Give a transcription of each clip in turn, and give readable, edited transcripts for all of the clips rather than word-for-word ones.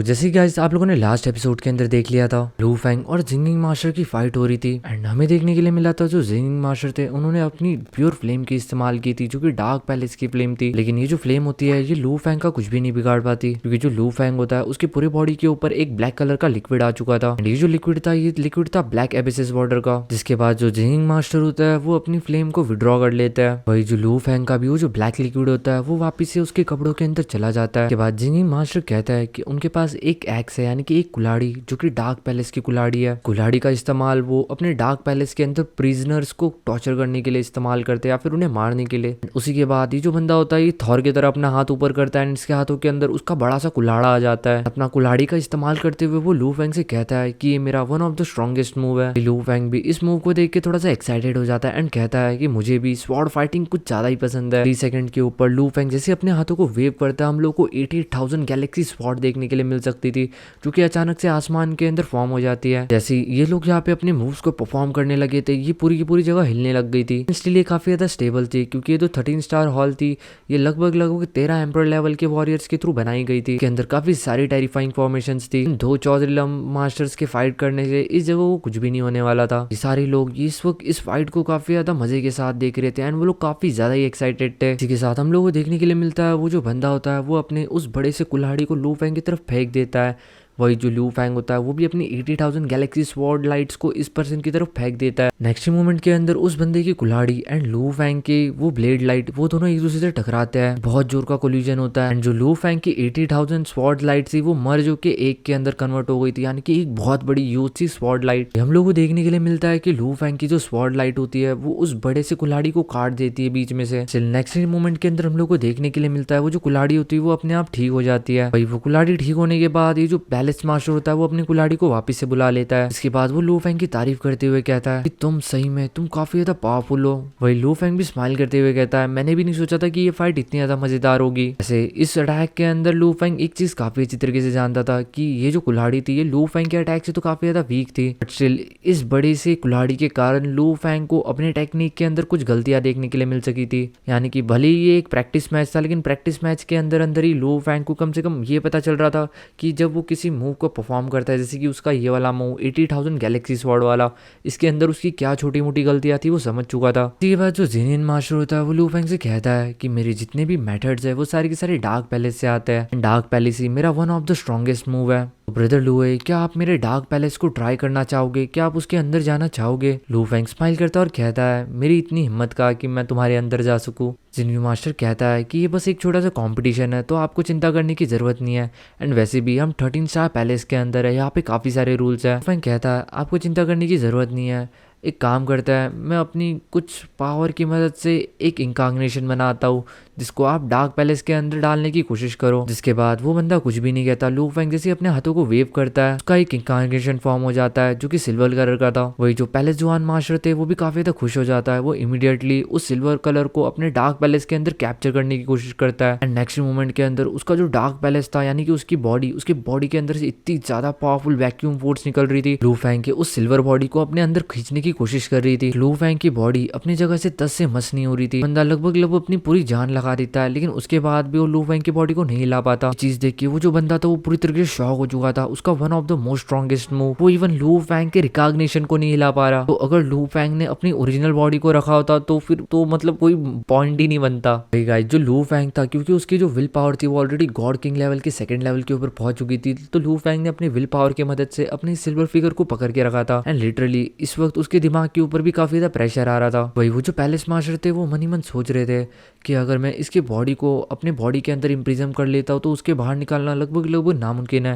जैसे कि गाइस आप लोगों ने लास्ट एपिसोड के अंदर देख लिया था, लू फेंग और जिंगिंग मास्टर की फाइट हो रही थी एंड हमें देखने के लिए मिला था जो जिंगिंग मास्टर थे उन्होंने अपनी प्योर फ्लेम की इस्तेमाल की थी जो कि डार्क पैलेस की फ्लेम थी। लेकिन ये जो फ्लेम होती है ये लू फेंग का कुछ भी नहीं बिगाड़ पाती, क्योंकि जो लू फेंग होता है उसकी पूरी बॉडी के ऊपर एक ब्लैक कलर का लिक्विड आ चुका था एंड ये जो लिक्विड था ये लिक्विड था ब्लैक एबिसिस वाटर का। जिसके बाद जो जिंगिंग मास्टर होता है वो अपनी फ्लेम को विड्रॉ कर लेता है। वही जो लू फेंग का भी वो जो ब्लैक लिक्विड होता है वो वापिस से उसके कपड़ों के अंदर चला जाता है। के बाद जिंगिंग मास्टर कहता है कि उनके पास एक एक्स है, यानी कि एक कुल्हाड़ी जो कि डार्क पैलेस की कुल्हाड़ी है। कुल्हाड़ी का इस्तेमाल वो अपने डार्क पैलेस के अंदर प्रिजनर्स को टॉर्चर करने के लिए इस्तेमाल करते हैं या फिर उन्हें मारने के लिए। उसी के बाद ये जो बंदा होता है ये थॉर की तरह अपना हाथ ऊपर करता है एंड इसके हाथों के अंदर उसका बड़ा सा कुल्हाड़ा आ जाता है। अपना कुल्हाड़ी का इस्तेमाल करते हुए वो लू फेंग से कहता है कि ये मेरा one of the strongest move है। लू फेंग भी इस मूव को देख के थोड़ा सा एक्साइटेड हो जाता है एंड कहता है कि मुझे भी स्वॉर्ड फाइटिंग कुछ ज्यादा ही पसंद है। 3 सेकंड के ऊपर लू फेंग जैसे अपने हाथों को वेव करता है हम लोग को 88,000 गैलेक्सी स्वॉर्ड देखने के लिए मिल सकती थी जो कि अचानक से आसमान के अंदर फॉर्म हो जाती है। जैसे ये लोग यहाँ पे अपने मूव्स को परफॉर्म करने लगे थे ये पूरी की पूरी जगह हिलने लग गई थी, इसलिए काफी ज्यादा स्टेबल थी क्योंकि ये जो 13 स्टार हॉल थी ये लगभग 13 एम्पर लेवल के वॉरियर्स के थ्रू बनाई गई थी। के अंदर काफी सारी टेरिफाइंग फॉर्मेशंस थी। 2 चौधरी मास्टर्स के फाइट करने से इस जगह को कुछ भी नहीं होने वाला था। ये सारे लोग इस वक्त इस फाइट को काफी ज्यादा मजे के साथ देख रहे थे एंड वो लोग काफी ज्यादा ही एक्साइटेड थे। इसी के साथ हम लोग को देखने के लिए मिलता है वो जो बंदा होता है वो अपने उस बड़े से कुल्हाड़ी को लू फेंग की तरफ फेंक देता है। वही जो लू फेंग होता है वो भी अपनी 80,000 गैलेक्सी स्वॉर्ड लाइट्स को इस पर्सन की तरफ फेंक देता है। नेक्स्ट मोमेंट के अंदर उस बंदे की कुल्हाड़ी एंड लू फेंग के वो ब्लेड लाइट वो दोनों एक दूसरे से टकराते हैं। बहुत जोर का कोलिजन होता है एंड जो लू फेंग की 80,000 स्वॉर्ड लाइट थी वो मर्ज होके एक के अंदर कन्वर्ट हो गई थी, यानी कि एक बहुत बड़ी यूज थी स्वॉर्ड लाइट। हम लोग को देखने के लिए मिलता है कि लू फेंग की जो स्वॉर्ड लाइट होती है वो उस बड़े से कुल्हाड़ी को काट देती है बीच में से। नेक्स्ट मोमेंट के अंदर हम लोग को देखने के लिए मिलता है वो जो कुल्हाड़ी होती है वो अपने आप ठीक हो जाती है। वही वो कुल्हाड़ी ठीक होने के बाद ये जो पैलेस मास्टर होता है अपनी कुल्हाड़ी को वापस से बुला लेता है। इसके बाद वो लू फेंग की तारीफ करते हुए कहता है कि तुम सही में तुम काफी ज्यादा पावरफुल हो। वही लू फेंग भी स्माइल करते हुए कहता है मैंने भी नहीं सोचा था कि ये फाइट इतनी ज्यादा मजेदार होगी। ऐसे इस अटैक के अंदर लू फेंग एक चीज काफी अच्छी तरीके से जानता था कि ये जो कुल्हाड़ी थी ये लू फेंग के अटैक से तो काफी ज्यादा वीक थी, बट स्टिल इस बड़े से कुल्हाड़ी के कारण लू फेंग को अपने टेक्निक के अंदर कुछ गलतियां देखने के लिए मिल सकी थी। यानी कि भले ही ये एक प्रैक्टिस मैच था लेकिन प्रैक्टिस मैच के अंदर अंदर ही लू फेंग को कम से कम ये पता चल रहा था कि जब वो किसी मूव को परफॉर्म करता है जैसे कि उसका ये वाला मूव 80,000 गैलेक्सी स्वॉर्ड वाला, इसके अंदर उसकी क्या छोटी मोटी गलतियां थी वो समझ चुका था। इसके बाद जो जिनियन मास्टर होता है वो लू फेंग से कहता है कि मेरे जितने भी मेथड्स है वो सारे के सारे डार्क पैलेस से आते हैं। डार्क पैलेस ही मेरा one of the strongest move है। ब्रदर लू है क्या आप मेरे डार्क पैलेस को ट्राई करना चाहोगे, क्या आप उसके अंदर जाना चाहोगे? लू फेंग स्माइल करता है और कहता है मेरी इतनी हिम्मत का कि मैं तुम्हारे अंदर जा सकूं। जिनियन मास्टर कहता है कि ये बस एक छोटा सा कंपटीशन है तो आपको चिंता करने की जरूरत नहीं है एंड वैसे भी हम 13 स्टार पैलेस के अंदर है, यहाँ पे काफी सारे रूल्स है। फेंग कहता है आपको चिंता करने की जरूरत नहीं है, एक काम करता है मैं अपनी कुछ पावर की मदद से एक इंकाग्नेशन बनाता हूँ जिसको आप डार्क पैलेस के अंदर डालने की कोशिश करो। जिसके बाद वो बंदा कुछ भी नहीं कहता, लू फेंग जैसे अपने हाथों को वेव करता है उसका एक इंकाग्नेशन फॉर्म हो जाता है जो कि सिल्वर कलर का था। वही जो पैलेस जुआन मास्टर थे वो भी काफी ज्यादा खुश हो जाता है, वो इमीडिएटली उस सिल्वर कलर को अपने डार्क पैलेस के अंदर कैप्चर करने की कोशिश करता है एंड नेक्स्ट मोमेंट के अंदर उसका जो डार्क पैलेस था यानी कि उसकी बॉडी के अंदर से इतनी ज्यादा पावरफुल वैक्यूम फोर्स निकल रही थी लू फेंग के उस सिल्वर बॉडी को अपने अंदर खींचने की कोशिश कर रही थी। लू फेंग की बॉडी अपनी जगह से 10 से मस नहीं हो रही थी, बंदा लगभग अपनी पूरी जान लगा देता है लेकिन उसके बाद भी वो लू फेंग की बॉडी को नहीं हिला पाता। चीज देख के वो जो बंदा था वो पूरी तरीके से शॉक हो चुका था, उसका one of the most strongest move वो इवन लू फेंग के रिकॉग्निशन को नहीं हिला पा रहा। तो अगर लू फेंग ने अपनी ओरिजिनल बॉडी को रखा होता तो फिर तो मतलब कोई पॉइंट ही नहीं बनता। गाइस जो लू फेंग था क्योंकि उसकी जो विल पावर थी वो ऑलरेडी गॉड किंग लेवल के 2nd लेवल के ऊपर पहुंच चुकी थी, तो लू फेंग ने अपनी विल पावर की मदद से अपने सिल्वर फिगर को पकड़ के रखा था एंड लिटरली इस वक्त उसके दिमाग के ऊपर भी काफी ज्यादा प्रेशर आ रहा था। वही वो जो पैलेस मास्टर थे वो मन ही मन सोच रहे थे कि अगर मैं इसके बॉडी को अपने बॉडी के अंदर इम्प्रिजन कर लेता हूँ तो उसके बाहर निकालना लगभग नामुमकिन है,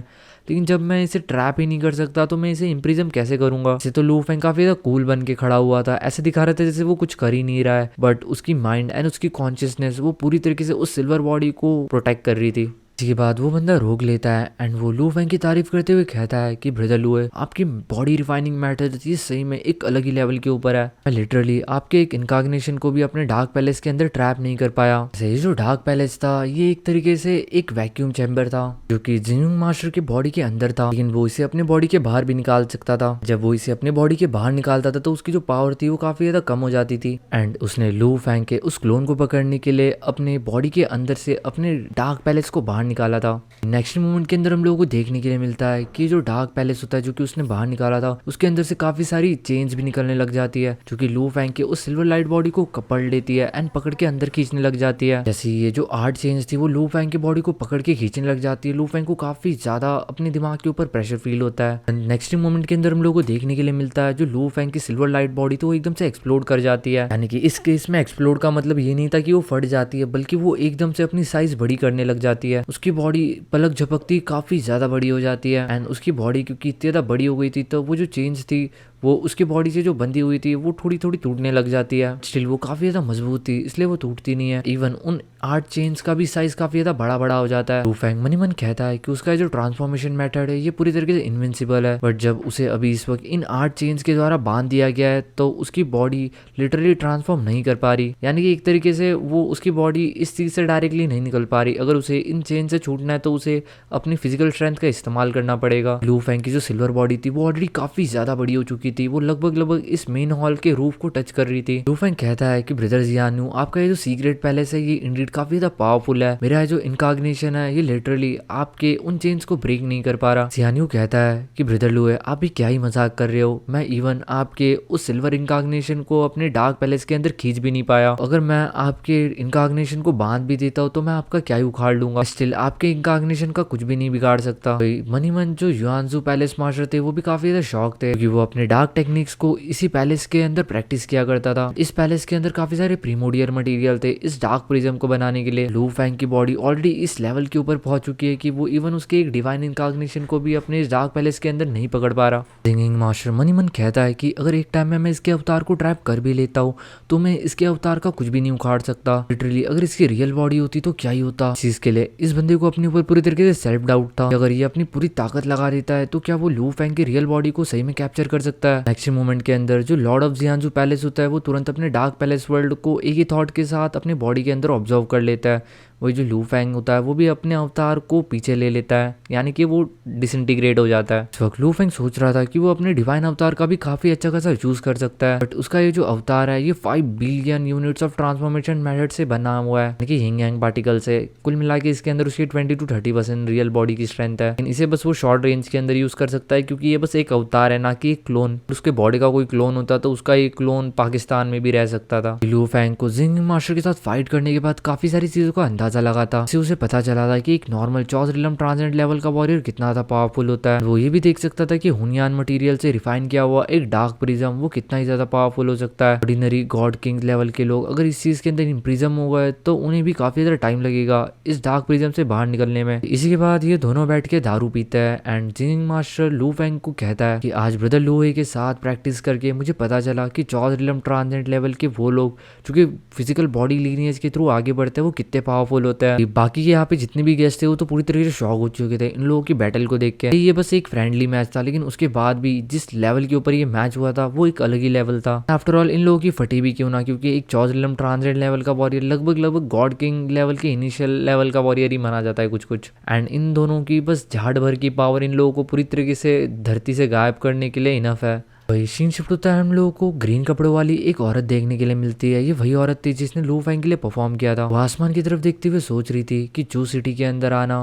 लेकिन जब मैं इसे ट्रैप ही नहीं कर सकता तो मैं इसे इम्प्रिजन कैसे करूंगा। इसे तो लू फेंग काफी ज्यादा कूल बन के खड़ा हुआ था, ऐसे दिखा रहे थे जैसे वो कुछ कर ही नहीं रहा है, बट उसकी माइंड एंड उसकी कॉन्शियसनेस वो पूरी तरीके से उस सिल्वर बॉडी को प्रोटेक्ट कर रही थी। इसके बाद वो बंदा रोक लेता है एंड वो लू फेंग की तारीफ करते हुए कहता है कि ब्रदर लू है आपकी बॉडी रिफाइनिंग मैथड ये सही में एक अलग ही लेवल के ऊपर है। मैं लिटरली आपके एक इनकॉग्निशन को भी अपने डार्क पैलेस के अंदर ट्रैप नहीं कर पाया। ये जो डार्क पैलेस था ये एक तरीके से एक वैक्यूम चैम्बर था जो कि जिनियन मास्टर की बॉडी के अंदर था, लेकिन वो इसे अपने बॉडी के बाहर भी निकाल सकता था। जब वो इसे अपने बॉडी के बाहर निकालता था तो उसकी जो पावर थी वो काफी ज्यादा कम हो जाती थी एंड उसने लू फेंग के उस क्लोन को पकड़ने के लिए अपने बॉडी के अंदर से अपने डार्क पैलेस को बाहर निकाला था। नेक्स्ट मोमेंट के अंदर हम लोगों को देखने के लिए मिलता है कि जो डार्क पैलेस होता है जो कि उसने बाहर निकाला था, उसके अंदर से काफी सारी चेन्स भी निकलने लग जाती है जो कि लू फैंग के उस सिल्वर लाइट बॉडी को पकड़ लेती है एंड पकड़ के अंदर खींचने लग जाती है। जैसे ये जो 8 चेन्स थी वो लू फैंग की बॉडी को पकड़ के खींचने लग जाती है। लू फैंग को काफी ज्यादा अपने दिमाग के ऊपर प्रेशर फील होता है। नेक्स्ट मोमेंट के अंदर हम लोगों को देखने के लिए मिलता है जो लू फैंग की सिल्वर लाइट बॉडी तो वो एकदम से एक्सप्लोड कर जाती है। यानी कि इस केस में एक्सप्लोड का मतलब ये नहीं था कि वो फट जाती है, बल्कि वो एकदम से अपनी साइज बड़ी करने लग जाती है। उसकी बॉडी पलक झपकती काफी ज्यादा बड़ी हो जाती है एंड उसकी बॉडी क्योंकि इतनी ज्यादा बड़ी हो गई थी तो वो जो चेंज थी वो उसकी बॉडी से जो बंधी हुई थी वो थोड़ी थोड़ी टूटने लग जाती है। स्टिल वो काफी ज्यादा मजबूत थी इसलिए वो टूटती नहीं है। इवन उन 8 चेन्स का भी साइज काफी ज्यादा बड़ा बड़ा हो जाता है। लू फैंग मन ही मन कहता है कि उसका जो ट्रांसफॉर्मेशन मेथड है ये पूरी तरीके से इनविंसिबल है, बट जब उसे अभी इस वक्त इन 8 चेन्स के द्वारा बांध दिया गया है तो उसकी बॉडी लिटरली ट्रांसफॉर्म नहीं कर पा रही। यानी कि एक तरीके से वो उसकी बॉडी इस चीज से डायरेक्टली नहीं निकल पा रही। अगर उसे इन चेन से छूटना है तो उसे अपनी फिजिकल स्ट्रेंथ का इस्तेमाल करना पड़ेगा। लू फैंग की जो सिल्वर बॉडी थी वो ऑलरेडी काफी ज्यादा बड़ी हो चुकी थी, वो लगभग इस मेन हॉल के रूफ को टच कर रही थी। लू फैंग कहता है कि ब्रदर जियानु, आपका ये जो सीक्रेट पैलेस है ये इंडीड काफी ज्यादा पावरफुल है। मेरा जो इनकॉग्निशन है ये लिटरली आपके उन चेन्स को ब्रेक नहीं कर पा रहा। जियानु कहता है कि ब्रदर लू है आप भी क्या ही मजाक कर रहे हो, मैं इवन आपके उस सिल्वर इनकॉग्निशन को अपने डार्क पैलेस के अंदर खींच भी नहीं पाया। अगर मैं आपके इनकॉग्निशन को बांध भी देता हूँ तो मैं आपका क्या ही उखाड़ लूंगा। स्टिल आपके इनकॉग्निशन का कुछ भी नहीं बिगाड़ सकता। मनी मन जो युआनजू पैलेस मास्टर थे वो भी काफी ज्यादा शौक थे क्योंकि वो अपने डार्क टेक्निक्स को इसी पैलेस के अंदर प्रैक्टिस किया करता था। इस पैलेस के अंदर काफी सारे प्रीमोडियल मटेरियल थे इस डार्क प्रिज्म को बनाने के लिए। लू फैंग की बॉडी ऑलरेडी इस लेवल के ऊपर पहुंच चुकी है कि वो इवन उसके एक डिवाइन इनकॉग्निशन को भी अपने इस डार्क पैलेस के अंदर नहीं पकड़ पा रहा। सिंगिंग मास्टर मन ही मन कहता है कि अगर एक टाइम में मैं इसके अवतार को ट्रैप कर भी लेता हूँ तो मैं इसके अवतार का कुछ भी नहीं उखाड़ सकता। लिटरली अगर इसकी रियल बॉडी होती तो क्या ही होता। इस चीज के लिए इस बंदे को अपने ऊपर पूरी तरीके से सेल्फ डाउट था। अगर ये अपनी पूरी ताकत लगा देता है तो क्या वो लू फैंग की रियल बॉडी को सही में कैप्चर कर सकता है। नेक्स्ट मोमेंट के अंदर जो लॉर्ड ऑफ जियानजू पैलेस होता है वो तुरंत अपने डार्क पैलेस वर्ल्ड को एक ही थॉट के साथ अपने बॉडी के अंदर ऑब्जर्व कर लेता है। वही जो लू फैंग होता है वो भी अपने अवतार को पीछे ले लेता है, यानी कि वो डिसइंटीग्रेट हो जाता है। इस वक्त लू फैंग सोच रहा था कि वो अपने डिवाइन अवतार का भी काफी अच्छा खासा यूज कर सकता है, बट उसका ये जो अवतार है ये 5 billion units of transformation method से बना हुआ है, यानी कि यिंग यांग पार्टिकल से। कुल मिला के इसके अंदर उसकी 20 to 30% रियल बॉडी की स्ट्रेंथ है। इसे बस वो शॉर्ट रेंज के अंदर यूज कर सकता है क्योंकि ये बस एक अवतार है ना कि एक क्लोन। उसके बॉडी का कोई क्लोन होता तो उसका एक क्लोन पाकिस्तान में भी रह सकता था। लू फैंग को जिंग मास्टर के साथ फाइट करने के बाद काफी सारी चीजों का अंदाजा लगा था। उसे पता चला था कि एक नॉर्मल चौज रिलम ट्रांसेंडेंट लेवल का वॉरियर कितना ज्यादा पावरफुल होता है। वो ये भी देख सकता था कि हुनियान मटेरियल से रिफाइन किया हुआ एक डार्क प्रिज्म वो कितना ही ज्यादा पावरफुल हो सकता है। ऑर्डिनरी गॉड किंग लेवल के लोग अगर इस चीज के अंदर इम्प्रिज्म हो गए तो उन्हें भी काफी ज्यादा टाइम लगेगा इस डार्क प्रिज्म से बाहर निकलने में। इसी के बाद ये दोनों बैठ के दारू पीते हैं एंड जिंग मास्टर लू फैंग को कहता है कि आज ब्रदर लूहे के साथ प्रैक्टिस करके मुझे पता चला कि चौज रिलम ट्रांसेंडेंट लेवल के वो लोग जो कि फिजिकल बॉडी लीनियज के थ्रू आगे बढ़ते हैं वो कितने पावरफुल होते हैं। बाकी के यहाँ पे जितने भी गेस्ट थे वो तो पूरी तरीके से शॉक हो चुके थे इन लोगों की बैटल को देख के। ये बस एक फ्रेंडली मैच था, लेकिन उसके बाद भी जिस लेवल के ऊपर ये मैच हुआ था वो एक अलग ही लेवल था। आफ्टर ऑल इन लोगों की फटी भी क्यों ना, क्योंकि एक चौजरिलम ट्रांसेंडेंट लेवल का वॉरियर लगभग गॉड किंग लेवल के इनिशियल लेवल का वॉरियर ही माना जाता है कुछ। एंड इन दोनों की बस झाड़ भर की पावर इन लोगों को पूरी तरीके से धरती से गायब करने के लिए इनफ है। वही सीन शिफ्ट होता है, हम लोगों को ग्रीन कपड़ों वाली एक औरत देखने के लिए मिलती है। ये वही औरत थी जिसने लू फैंग के लिए परफॉर्म किया था। वो आसमान की तरफ देखते हुए सोच रही थी कि जू सिटी के अंदर आना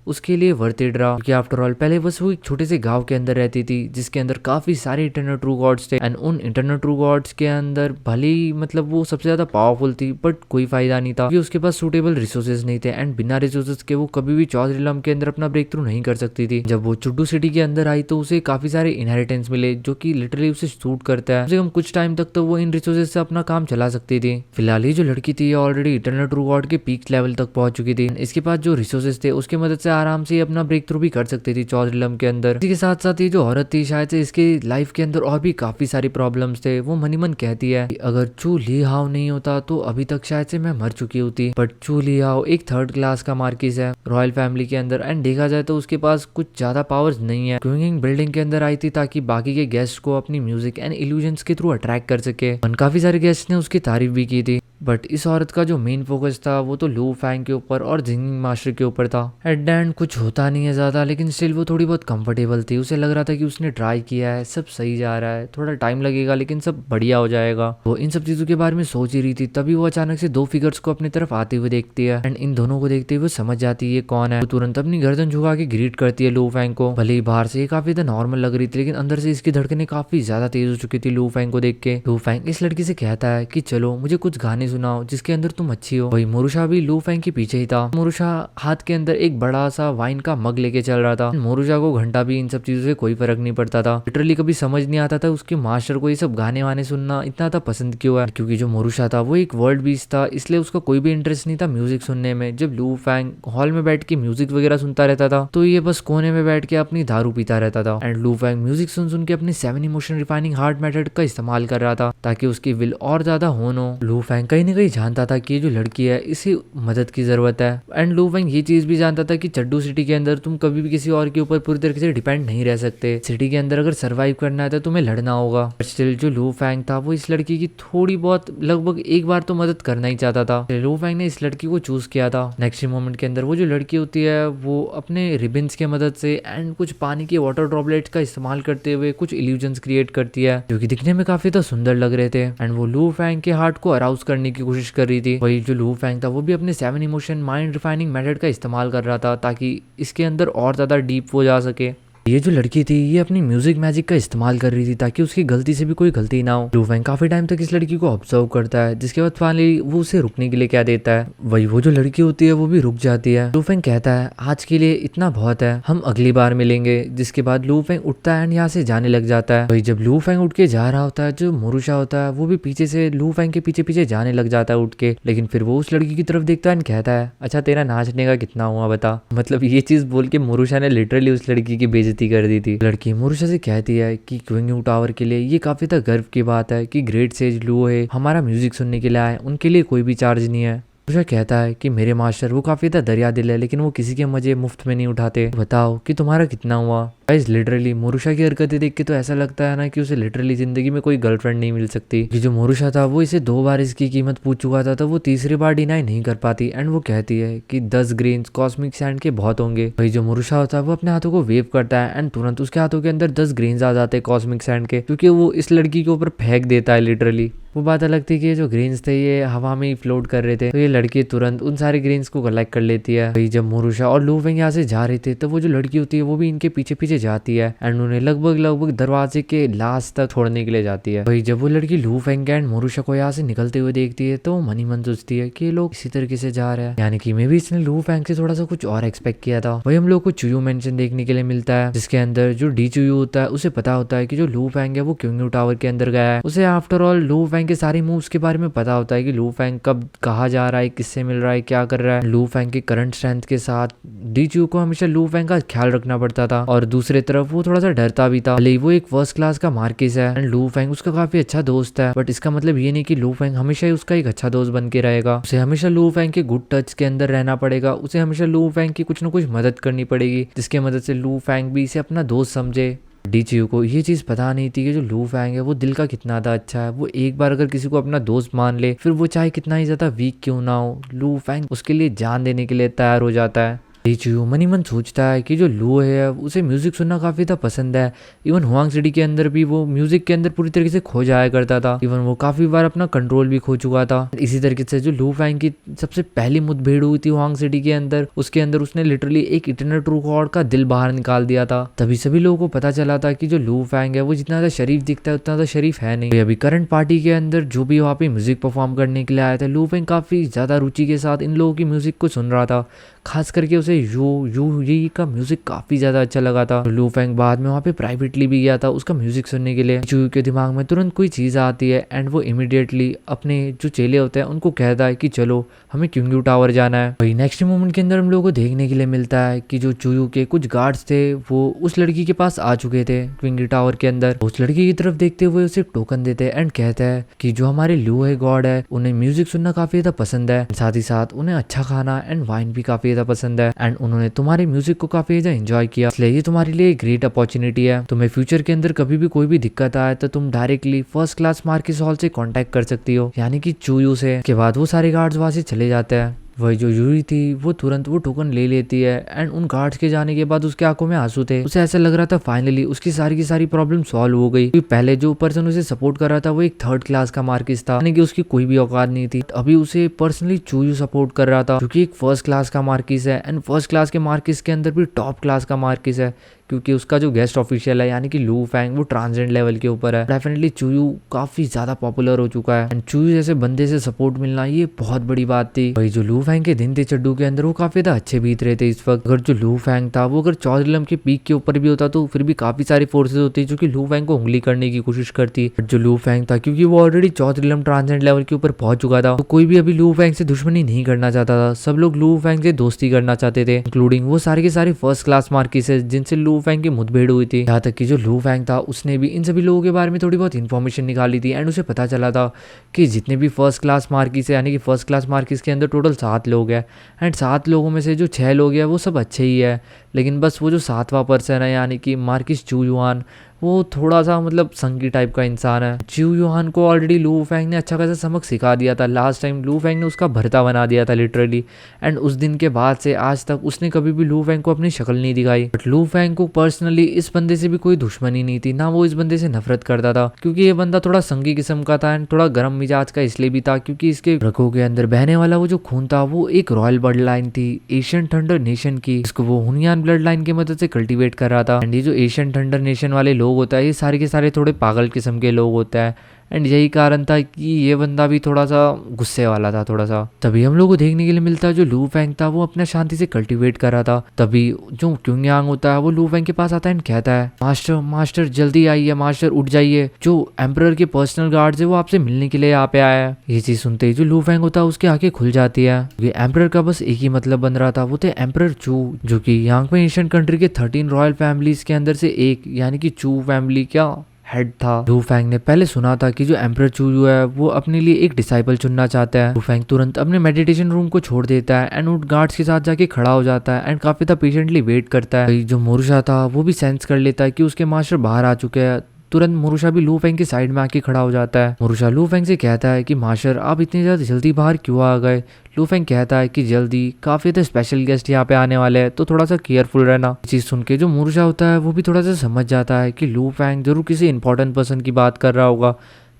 उसके लिए वर्थ इट रहा, क्योंकि आफ्टर ऑल पहले बस वो एक छोटे से गांव के अंदर रहती थी जिसके अंदर काफी सारे इटर्नल ट्रू गॉड्स थे। एंड उन इटर्नल ट्रू गॉड्स के अंदर भले ही मतलब वो सबसे ज्यादा पावरफुल थी बट कोई फायदा नहीं था क्योंकि उसके पास सूटेबल रिसोर्सेज नहीं थे। एंड बिना रिसोर्सेज के वो कभी भी चौजरिलम के अंदर अपना ब्रेक थ्रू नहीं कर सकती थी। जब वो चुड्डू सिटी के अंदर आई तो उसे काफी सारे इनहेरिटेंस मिले जो कि लिटरली उसे सूट करता है। कम कुछ टाइम तक तो वो इन रिसोर्सेज से अपना काम चला सकती थी। फिलहाल ये जो लड़की थी ऑलरेडी इटर्नल ट्रू गॉड के पीक लेवल तक पहुंच चुकी थी। इसके पास जो रिसोर्सेज थे उसकी मदद से आराम से अपना ब्रेक थ्रू भी कर सकती थी चौजरिलम के अंदर। इसी के साथ साथ ये जो औरत थी शायद से इसके लाइफ के अंदर और भी काफी सारी प्रॉब्लम्स थे। वो मनी मन कहती है कि अगर चू ली हाउ नहीं होता तो अभी तक शायद से मैं मर चुकी होती। बट चू ली हाउ एक 3rd क्लास का मार्किस है रॉयल फैमिली के अंदर एंड देखा जाए तो उसके पास कुछ ज्यादा पावर्स नहीं है। क्विंग बिल्डिंग के अंदर आई थी ताकि बाकी के गेस्ट को अपनी म्यूजिक एंड इल्यूजन्स के थ्रू अट्रैक्ट कर सके। काफी सारे गेस्ट ने उसकी तारीफ भी की थी। बट इस औरत का जो मेन फोकस था वो तो लू फैंग के ऊपर और जिंगिंग मास्टर के ऊपर था। एट द एंड कुछ होता नहीं है ज्यादा, लेकिन स्टिल वो थोड़ी बहुत कंफर्टेबल थी। उसे लग रहा था कि उसने ट्राई किया है, सब सही जा रहा है, थोड़ा टाइम लगेगा लेकिन सब बढ़िया हो जाएगा। वो इन सब चीजों के बारे में सोच ही रही थी, तभी वो अचानक से दो फिगर्स को अपनी तरफ आते हुए देखती है एंड इन दोनों को देखते हुए समझ जाती है ये कौन है। वो तुरंत अपनी गर्दन झुका के ग्रीट करती है लू फैंग को। भले ही बाहर से ये काफी ज्यादा नॉर्मल लग रही थी, लेकिन अंदर से इसकी धड़कनें काफी ज्यादा तेज हो चुकी थी लू फैंग को देख के। लू फैंग इस लड़की से कहता है कि चलो मुझे कुछ गाने सुनाओ जिसके अंदर तुम अच्छी हो। वही मोरुशा भी लू फैंग के पीछे ही था। मोरुशा हाथ के अंदर एक बड़ा सा वाइन का मग लेके चल रहा था। मोरुशा को घंटा भी इन सब चीजों से कोई फर्क नहीं पड़ता था। लिटरली कभी समझ नहीं आता था उसके मास्टर को ये सब गाने वाने सुनना इतना ज्यादा पसंद क्यों है, क्योंकि जो मोरुशा था वो एक वर्ल्ड बीस्ट था, इसलिए उसका कोई भी इंटरेस्ट नहीं था म्यूजिक सुनने में। जब लू फैंग हॉल में बैठ के म्यूजिक वगैरह सुनता रहता था तो ये बस कोने में बैठ के अपनी दारू पीता रहता था। एंड लू फैंग म्यूजिक सुन सुन के अपने 7 इमोशन रिफाइनिंग हार्ट मेथड का इस्तेमाल कर रहा था ताकि उसकी विल और ज्यादा होन हो। लू फैंग कहीं ना कहीं जानता था कि ये जो लड़की है इसे मदद की जरूरत है। एंड लू फैंग ये चीज भी जानता था कि चड्डू सिटी के अंदर तुम कभी भी किसी और के ऊपर पूरी तरीके से डिपेंड नहीं रह सकते। सिटी के अंदर अगर सर्वाइव करना है तो तुम्हें लड़ना होगा। स्टिल जो लू फैंग था वो इस लड़की की थोड़ी बहुत लगभग एक बार तो मदद करना ही चाहता था। लू फैंग ने इस लड़की को चूज किया था। नेक्स्ट मोमेंट के अंदर वो जो लड़की होती है वो अपने रिबन्स के मदद से एंड कुछ पानी के वाटर ड्रॉपलेट्स का इस्तेमाल करते हुए कुछ इल्यूजन्स क्रिएट करती है जो कि दिखने में काफी तो सुंदर लग रहे थे। एंड वो लू फैंग के हार्ट को अराउज करने की कोशिश कर रही थी। वही जो लू फैंग था वो भी अपने 7 इमोशन माइंड रिफाइनिंग मेथड का इस्तेमाल कर रहा था ताकि इसके अंदर और ज्यादा डीप हो जा सके। ये जो लड़की थी ये अपनी म्यूजिक मैजिक का इस्तेमाल कर रही थी ताकि उसकी गलती से भी कोई गलती ना हो। लू फैंग काफी टाइम तक इस लड़की को ऑब्जर्व करता है, जिसके बाद फाइनली वो उसे रुकने के लिए कह देता है। वही वो जो लड़की होती है वो भी रुक जाती है। लू फैंग कहता है आज के लिए इतना बहुत है, हम अगली बार मिलेंगे। जिसके बाद लू फैंग उठता है एंड यहाँ से जाने लग जाता है। वही जब लू फैंग उठ के जा रहा होता है, जो मोरुशा होता है वो भी पीछे से लू फैंग के पीछे पीछे जाने लग जाता है उठ के। लेकिन फिर वो उस लड़की की तरफ देखता है एंड कहता है अच्छा तेरा नाचने का कितना हुआ बता। मतलब ये चीज बोल के मोरुशा ने लिटरली उस लड़की की बेइज्जती कर दी थी। कि मोरुशा से कहती है कि क्विंग टावर के लिए ये काफी तक गर्व की बात है कि ग्रेट सेज लू है हमारा म्यूजिक सुनने के लिए आए, उनके लिए कोई भी चार्ज नहीं है। मोरुशा कहता है कि मेरे मास्टर वो काफी तक दरिया दिल है, लेकिन वो किसी के मजे मुफ्त में नहीं उठाते। बताओ कि तुम्हारा कितना हुआ। गाइस लिटरली मोरुशा की हरकतें देख के तो ऐसा लगता है ना कि उसे लिटरली जिंदगी में कोई गर्लफ्रेंड नहीं मिल सकती। कि जो मोरुशा था वो इसे 2 बार इसकी कीमत पूछ चुका था, तो वो तीसरी बार डिनाई नहीं कर पाती एंड वो कहती है कि 10 ग्रेन्स कॉस्मिक सैंड के बहुत होंगे। भाई जो मोरुशा होता है वो अपने हाथों को वेव करता है एंड तुरंत उसके हाथों के अंदर 10 ग्रेन्स आ जाते हैं कॉस्मिक सैंड के, क्योंकि वो इस लड़की के ऊपर फेंक देता है लिटरली। वो बात अलग थी कि ये जो ग्रेन्स थे ये हवा में ही फ्लोट कर रहे थे, तो ये लड़की तुरंत उन सारे ग्रेन्स को कलेक्ट कर लेती है। भाई जब मोरुशा और लू फैंग यहाँ से जा रहे थे तो वो जो लड़की होती है वो भी इनके पीछे पीछे जाती है एंड उन्हें लगभग दरवाजे के लास्ट तक छोड़ने के लिए जाती है। भाई जब वो लड़की लू फैंग एंड मोरुशा को यहाँ से निकलते हुए देखती है तो वो मन ही मन सोचती है कि ये लोग इसी तरीके से जा रहे हैं, यानी कि मे भी इसने लू फैंग से थोड़ा सा कुछ और एक्सपेक्ट किया था। वही हम लोग को चुयू मेंशन देखने के लिए मिलता है, जिसके अंदर जो डी चुयू होता है उसे पता होता है कि जो लू फैंग है वो क्विंग टावर के अंदर गया है। उसे आफ्टर ऑल लू फैंग के सारे मूव्स के बारे में पता होता है कि लू फैंग कब कहाँ जा रहा है, किससे मिल रहा है, क्या कर रहा है। लू फैंग के करंट स्ट्रेंथ के साथ डी चुयू को हमेशा लू फैंग का ख्याल रखना पड़ता था और दूसरे तरफ वो थोड़ा सा डरता भी था। भले वो एक फर्स्ट क्लास का मार्किस है एंड लू फैंग उसका काफी अच्छा दोस्त है, बट इसका मतलब ये नहीं कि लू फैंग हमेशा ही उसका एक अच्छा दोस्त बन के रहेगा। उसे हमेशा लू फैंग के गुड टच के अंदर रहना पड़ेगा। उसे हमेशा लू फैंग की कुछ ना कुछ मदद करनी पड़ेगी, जिसकी मदद से लू फैंग भी इसे अपना दोस्त समझे। डी चुयू को ये चीज पता नहीं थी कि जो लू फैंग है वो दिल का कितना ज्यादा अच्छा है। वो एक बार अगर किसी को अपना दोस्त मान ले, फिर वो चाहे कितना ही ज्यादा वीक क्यों ना हो, लू फैंग उसके लिए जान देने के लिए तैयार हो जाता है। डी चुयू मन ही मन सोचता है कि जो लू है उसे म्यूजिक सुनना काफी था पसंद है। इवन हुआंग सिटी के अंदर भी वो म्यूजिक के अंदर पूरी तरीके से खो जाया करता था। इवन वो काफी बार अपना कंट्रोल भी खो चुका था। इसी तरीके से जो लू फैंग की सबसे पहली मुठभेड़ हुई थी हुआंग सिटी के अंदर, उसके अंदर उसने लिटरली एक इटरनल ट्रू गॉड का दिल बाहर निकाल दिया था। तभी सभी लोगों को पता चला था कि जो लू फैंग है वो जितना ज्यादा शरीफ दिखता है उतना ज्यादा शरीफ है नहीं। अभी करंट पार्टी के अंदर जो भी वहाँ पे म्यूजिक परफॉर्म करने के लिए आया था, लू फैंग काफी ज्यादा रुचि के साथ इन लोगों की म्यूजिक को सुन रहा था। खास करके उसे यू ये का म्यूजिक काफी ज्यादा अच्छा लगा था। लू फैंग बाद में वहाँ पे प्राइवेटली भी गया था उसका म्यूजिक सुनने के लिए। चू के दिमाग में तुरंत कोई चीज आती है एंड वो इमीडिएटली अपने जो चेले होते हैं उनको कहता है कि चलो हमें क्विंग टावर जाना है। वही नेक्स्ट मोमेंट के अंदर हम लोगों को देखने के लिए मिलता है कि जो चूयू के कुछ गार्ड्स थे वो उस लड़की के पास आ चुके थे क्विंग टावर के अंदर। उस लड़की की तरफ देखते हुए उसे टोकन देते हैं एंड कहता है कि जो हमारे लू है गॉड है उन्हें म्यूजिक सुनना काफी ज्यादा पसंद है, साथ ही साथ उन्हें अच्छा खाना एंड वाइन भी काफी ज्यादा पसंद है एंड उन्होंने तुम्हारे म्यूजिक को काफी ज्यादा एंजॉय किया, इसलिए ये तुम्हारे लिए ग्रेट अपॉर्चुनिटी है। तुम्हें फ्यूचर के अंदर कभी भी कोई भी दिक्कत आए तो तुम directly first class Marxist hall से कांटेक्ट कर सकती हो, यानी कि चूयू से। के बाद वो सारे गार्ड्स वहां से चले जाते हैं। वही जो यूरी थी वो तुरंत वो टोकन ले लेती है एंड उन गार्ड्स के जाने के बाद उसके आंखों में आंसू थे। उसे ऐसा लग रहा था फाइनली उसकी सारी की सारी प्रॉब्लम सॉल्व हो गई। पहले जो पर्सन उसे सपोर्ट कर रहा था वो एक थर्ड क्लास का मार्किस था, यानी कि उसकी कोई भी औकात नहीं थी। अभी उसे पर्सनली चूयू सपोर्ट कर रहा था, क्योंकि एक फर्स्ट क्लास का मार्किस है एंड फर्स्ट क्लास के मार्किस के अंदर भी टॉप क्लास का मार्किस है, क्योंकि उसका जो गेस्ट ऑफिशियल है यानी कि लू फैंग वो ट्रांसजेंड लेवल के ऊपर है। डेफिनेटली चूयू काफी ज्यादा पॉपुलर हो चुका है एंड चूयू जैसे बंदे से सपोर्ट मिलना ये बहुत बड़ी बात थी। वही जो लू फैंग के दिन थे चड्डू के अंदर वो काफी ज्यादा अच्छे बीत रहे थे इस वक्त। अगर जो लू फैंग था वो अगर चौधरीलम के पीक के ऊपर भी होता तो फिर भी काफी सारी फोर्सेज होती जो कि लू फैंग को उंगली करने की कोशिश करती। जो लू फैंग था क्योंकि वो ऑलरेडी चौधरीलम ट्रांसजेंड लेवल के ऊपर पहुंच चुका था, तो कोई भी अभी लू फैंग से दुश्मनी नहीं करना चाहता था। सब लोग लू फैंग से दोस्ती करना चाहते थे, इंक्लूडिंग वो सारे के सारे फर्स्ट क्लास मार्किस जिनसे लू फैंग की मुठभेड़ हुई थी। यहाँ तक कि जो लू फैंग था उसने भी इन सभी लोगों के बारे में थोड़ी बहुत इन्फॉर्मेशन निकाली थी एंड उसे पता चला था कि जितने भी फर्स्ट क्लास मार्किस है यानी कि फर्स्ट क्लास मार्किस के अंदर टोटल 7 लोग हैं एंड 7 लोगों में से जो 6 लोग हैं वो सब अच्छे ही है, लेकिन बस वो जो 7वां पर्सन है यानी कि मार्किस चू युआन वो थोड़ा सा मतलब संगी टाइप का इंसान है। चू युआन को ऑलरेडी लू फैंग ने अच्छा खासा सबक सिखा दिया था। लास्ट टाइम लू फैंग ने उसका भरता बना दिया था लिटरली, एंड उस दिन के बाद से आज तक उसने कभी भी लू फैंग को अपनी शक्ल नहीं दिखाई। बट लू फैंग को पर्सनली इस बंदे से भी कोई दुश्मनी नहीं थी, ना वो इस बंदे से नफरत करता था, क्योंकि ये बंदा थोड़ा संगी किस्म का था एंड थोड़ा गर्म मिजाज का इसलिए भी था क्योंकि इसके रगों के अंदर बहने वाला वो जो खून था वो एक रॉयल ब्लड लाइन थी एशियन थंडर नेशन की, जिसको वो हुनियान ब्लड लाइन की मदद से कल्टीवेट कर रहा था। एंड ये जो एशियन थंडर नेशन वाले लोग होता है ये सारे के सारे थोड़े पागल किस्म के लोग होते हैं एंड यही कारण था कि ये बंदा भी थोड़ा सा गुस्से वाला था थोड़ा सा। तभी हम लोग को देखने के लिए मिलता है जो लू फैंग था वो अपना शांति से कल्टीवेट कर रहा था। तभी जो क्यूंग होता है वो लू फैंग के पास आता है एंड कहता है मास्टर मास्टर जल्दी आइए, मास्टर उठ जाइए, जो एम्परर के पर्सनल गार्ड्स है वो आपसे मिलने के लिए यहाँ पे आया है। ये चीज सुनते ही जो लू फैंग होता है उसकी आंखें खुल जाती है। ये एम्परर का बस एक ही मतलब बन रहा था, वो थे एम्परर चू, जो कि यांग में एशियन कंट्री के 13 रॉयल फैमिलीज के अंदर से एक यानी कि चू फैमिली का हेड था। लू फैंग ने पहले सुना था कि जो एम्परर चू है वो अपने लिए एक डिसाइपल चुनना चाहता है। लू फैंग तुरंत अपने मेडिटेशन रूम को छोड़ देता है एंड उन गार्ड्स के साथ जाके खड़ा हो जाता है एंड काफी पेशेंटली वेट करता है। जो मोरुशा था वो भी सेंस कर लेता है कि उसके मास्टर बाहर आ चुके हैं। तुरंत मोरुशा भी लू फैंग की साइड में आके खड़ा हो जाता है। मोरुशा लू फैंग से कहता है कि मास्टर आप इतनी ज्यादा जल्दी बाहर क्यों आ गए। लू फैंग कहता है कि जल्दी काफी स्पेशल गेस्ट यहाँ पे आने वाले हैं तो थोड़ा सा केयरफुल रहना। चीज सुन के जो मोरुशा होता है वो भी थोड़ा सा समझ जाता है कि लू फैंग जरूर किसी इंपॉर्टेंट पर्सन की बात कर रहा होगा।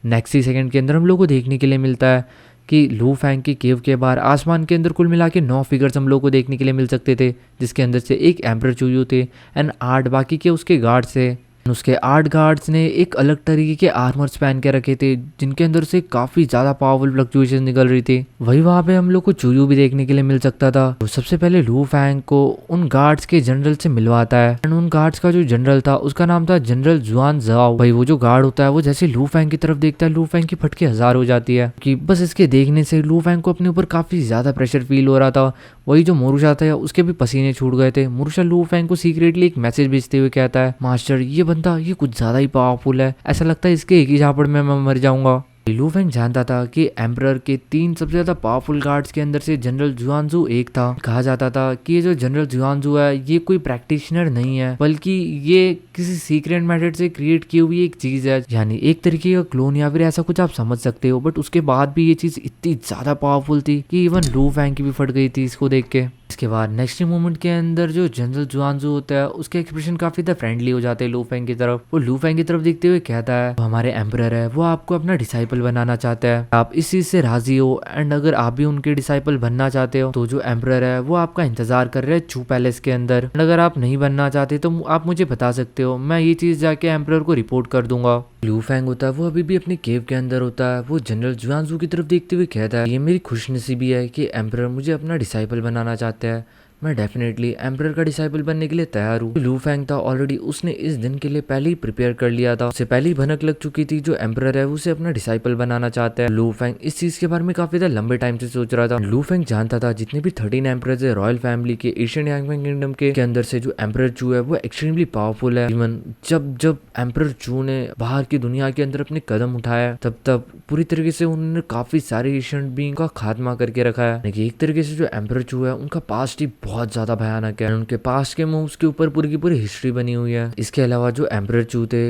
नेक्स्ट ही सेकंड के अंदर हम लोग को देखने के लिए मिलता है कि लू फैंग की केव के बाहर आसमान के अंदर कुल मिला के 9 फिगर्स हम लोग को देखने के लिए मिल सकते थे, जिसके अंदर से एक एम्परर चूयू थे एंड 8 बाकी के उसके गार्ड्स थे। उसके 8 गार्ड्स ने एक अलग तरीके के आर्मर्स पहन के रखे थे जिनके अंदर से काफी ज्यादा पावरफुल फ्लक्चुएशन निकल रही थी। वही वहां पे हम लोग को चूयू भी देखने के लिए मिल सकता था। तो सबसे पहले लू फैंग को उन गार्ड्स के जनरल से मिलवाता है एंड उन गार्ड्स का जो जनरल था उसका नाम था जनरल जुआन जाओ। भाई वो जो गार्ड होता है वो जैसे लू फैंग की तरफ देखता है लू फैंग की फटके 1000 हो जाती है कि बस इसके देखने से लू फैंग को अपने ऊपर काफी ज्यादा प्रेशर फील हो रहा था। वही जो मोरुशा था उसके भी पसीने छूट गए थे। मोरुशा लू फैंग को सीक्रेटली एक मैसेज भेजते हुए कहता है मास्टर ये बंदा ये कुछ ज्यादा ही पावरफुल है, ऐसा लगता है इसके एक ही झापड़ में मैं मर जाऊंगा। लू फैंग जानता था कि एम्परर के 3 सबसे ज्यादा पावरफुल गार्ड्स के अंदर से जनरल जुआनजू एक था। कहा जाता था कि ये जो जनरल जुआनजू है ये कोई प्रैक्टिशनर नहीं है बल्कि ये किसी सीक्रेट मेथड से क्रिएट की हुई एक चीज है, यानी एक तरीके का क्लोन या फिर ऐसा कुछ आप समझ सकते हो। बट उसके बाद भी ये चीज इतनी ज्यादा पावरफुल थी कि इवन लू फैंग की भी फट गई थी इसको देख के। इसके बाद नेक्स्ट मोमेंट के अंदर जो जनरल जुआनजू होता है उसके एक्सप्रेशन काफी ज्यादा फ्रेंडली हो जाते हैं लू फैंग की तरफ। वो लू फैंग की तरफ देखते हुए कहता है हमारे एम्परर है वो आपको अपना डिसाइपल बनाना चाहता है, आप इस चीज से राजी हो एंड अगर आप भी उनके डिसाइपल बनना चाहते हो तो जो एम्परर है वो आपका इंतजार कर रहे हैं चू पैलेस के अंदर। एंड अगर आप नहीं बनना चाहते तो आप मुझे बता सकते हो, मैं ये चीज जाके एम्परर को रिपोर्ट कर दूंगा। लू फैंग होता है वो अभी भी अपने केव के अंदर होता है। वो जनरल जुआनजू की तरफ देखते हुए कहता है ये मेरी खुशनसीबी है कि एम्परर मुझे अपना डिसाइपल बनाना चाहता है, मैं डेफिनेटली एम्परर का डिसाइपल बनने के लिए तैयार हूँ। लू फैंग था ऑलरेडी उसने इस दिन के लिए पहले ही प्रिपेयर कर लिया था, उससे पहले ही भनक लग चुकी थी जो एम्परर है उसे अपना डिसाइपल बनाना चाहता है। लू फैंग इस चीज के बारे में काफी ज्यादा लंबे टाइम से सोच रहा था। लू फैंग जानता था जितने भी 13 एम्परर्स है रॉयल फैमिली के एशियन यांगमैन किंगडम के अंदर से जो एम्परर चू है वो एक्सट्रीमली पावरफुल है। इवन जब एम्परर चू ने बाहर की दुनिया के अंदर अपने कदम उठाया तब पूरी तरीके से उन्होंने काफी सारे एशियन बीइंग का खात्मा करके रखा है। एक तरीके से जो एम्परर चू है उनका पास्ट ही बहुत ज्यादा भयानक है। उनके पास्ट के मूव्स के ऊपर पूरी की पूरी हिस्ट्री बनी हुई है। इसके अलावा जो एम्परर चू थे